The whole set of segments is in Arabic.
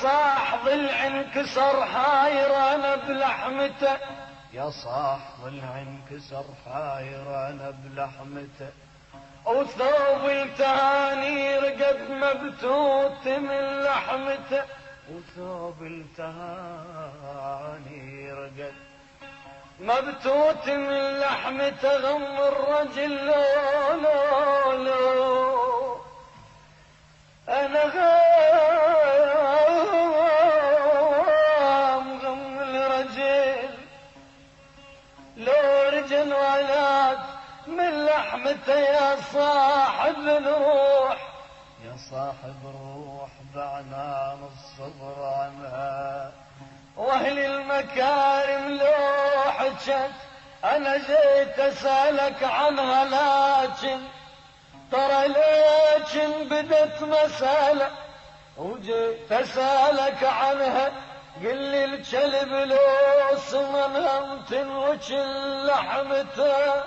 صاح ضلع انكسر حاير انا بلحمته، يا صاح ضلع انكسر حاير انا بلحمته، وثوب التهاني رقد مبتوت من لحمته، وثوب التهاني رقد مبتوت من لحمته، غم الرجل لو لو لو انا غم الرجل لو رجل ولاد من لحمته، يا صاحب الروح يا صاحب الروح بعنان الصبر عنها، واهل المكارم لو حجت انا جيت اسالك عنها، لكن ترى لكن بدت مسألة وجيت اسالك عنها، قل لي الكلب لو سمنها متنوش لحمته،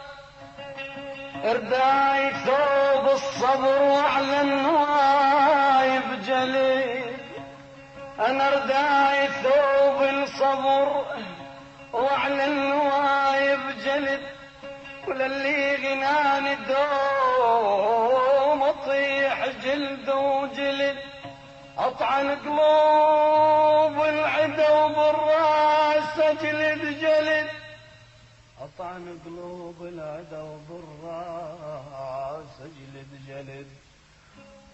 ارداي ثوب الصبر وعلى النوايب جليل، انا ارداي ثوب الصبر وعلى النوايب جلد، وللي غناني دوم اطيح جلد وجلد، اطعن قلوب العدا وبالراس اجلد جلد، اطعن قلوب العدا وبالراس اجلد جلد،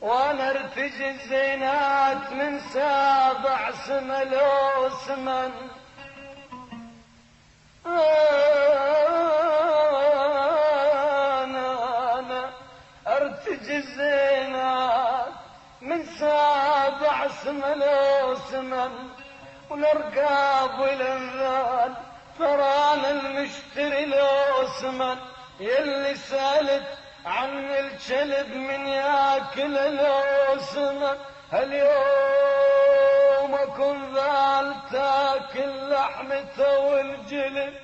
وانا ارتجي الزينات من سابع سما لو سمن، انا ارتجي الزينات من سابع سما لو سمن، والارقاب والانذال ترى انا المشتري لو سمن، يلي سالت عن الكلب من ياكل لو سمن، هاليوم اكون ذال تاكل لحمته والجلد،